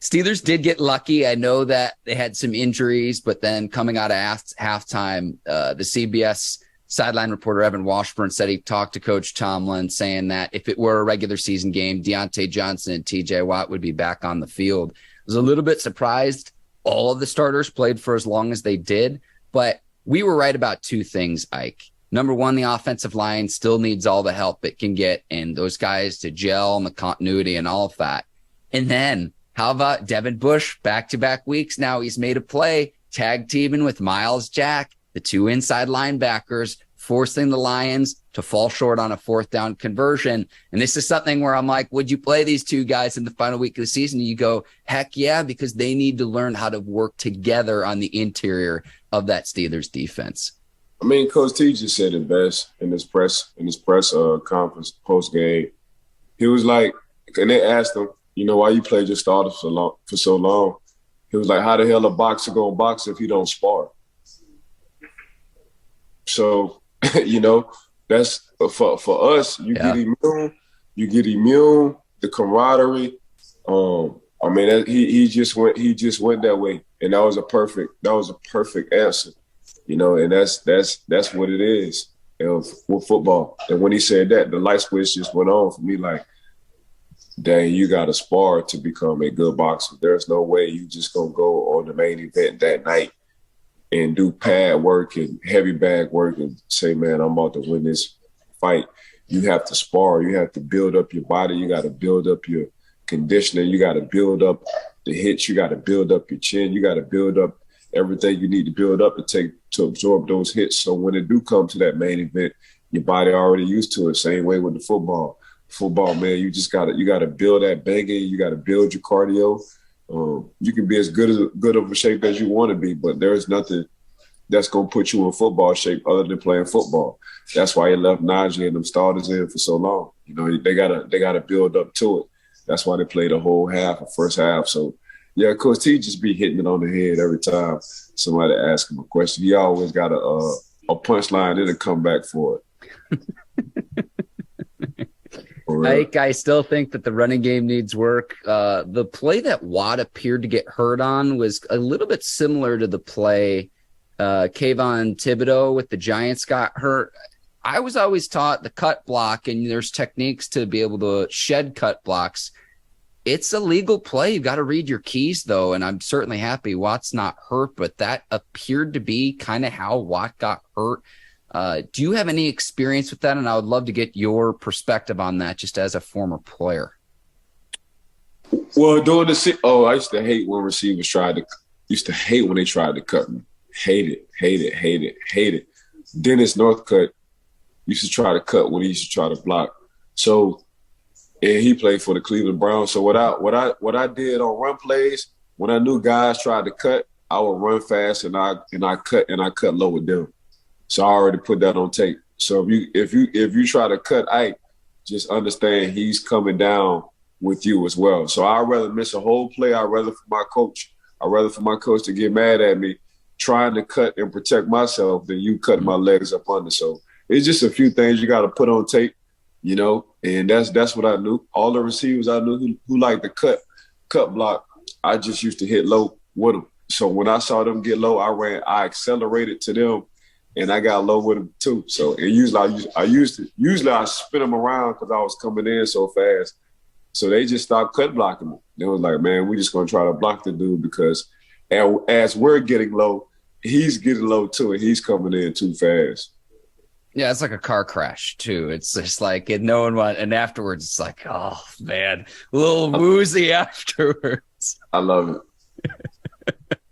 Steelers did get lucky. I know that they had some injuries, but then coming out of halftime, the CBS sideline reporter Evan Washburn said he talked to Coach Tomlin, saying that if it were a regular season game, Diontae Johnson and TJ Watt would be back on the field. I was a little bit surprised all of the starters played for as long as they did, but we were right about two things, Ike. Number one, the offensive line still needs all the help it can get, and those guys to gel and the continuity and all of that. And then how about Devin Bush, back-to-back weeks now? He's made a play, tag teaming with Miles Jack, the two inside linebackers, forcing the Lions to fall short on a fourth down conversion. And this is something where I'm like, would you play these two guys in the final week of the season? And you go, heck yeah, because they need to learn how to work together on the interior of that Steelers defense. I mean, Coach T just said it best in his press conference post-game. He was like, and they asked him, why you played your starter for so long? He was like, how the hell a boxer gonna box if he don't spar? So, that's for us. You get immune, the camaraderie. I mean, he just went that way, and that was a perfect answer, and that's what it is with football. And when he said that, the light switch just went on for me, like, dang, you got to spar to become a good boxer. There's no way you just going to go on the main event that night and do pad work and heavy bag work and say, man, I'm about to win this fight. You have to spar. You have to build up your body. You got to build up your conditioning. You got to build up the hits. You got to build up your chin. You got to build up everything you need to build up to absorb those hits. So when it do come to that main event, your body already used to it. Same way with the football. Football, man, you gotta build that banging. You gotta build your cardio. You can be as good of a shape as you want to be, but there's nothing that's gonna put you in football shape other than playing football. That's why he left Najee and them starters in for so long. They gotta build up to it. That's why they played a whole first half. So yeah, Coach T just be hitting it on the head every time somebody asks him a question. He always got a punchline and a comeback for it. I still think that the running game needs work. The play that Watt appeared to get hurt on was a little bit similar to the play Kayvon Thibodeau with the Giants got hurt. I was always taught the cut block, and there's techniques to be able to shed cut blocks. It's a legal play. You've got to read your keys, though, and I'm certainly happy Watt's not hurt, but that appeared to be kind of how Watt got hurt. Do you have any experience with that? And I would love to get your perspective on that just as a former player. Well, I used to hate when receivers hate when they tried to cut me. Hate it. Dennis Northcutt used to try to cut when he used to try to block. So, and he played for the Cleveland Browns. So what I did on run plays, when I knew guys tried to cut, I would run fast and I cut low with them. So I already put that on tape. So if you try to cut Ike, just understand he's coming down with you as well. So I'd rather miss a whole play. I'd rather for my coach to get mad at me trying to cut and protect myself than you cutting my legs up under. So it's just a few things you got to put on tape, and that's what I knew. All the receivers I knew who liked to cut block, I just used to hit low with them. So when I saw them get low, I accelerated to them. And I got low with them too. So and usually I spin them around because I was coming in so fast. So they just stopped cut blocking me. They was like, man, we just gonna try to block the dude because as we're getting low, he's getting low too, and he's coming in too fast. Yeah, it's like a car crash too. It's just like, and no one wants, and afterwards it's like, oh man, a little woozy afterwards. I love it.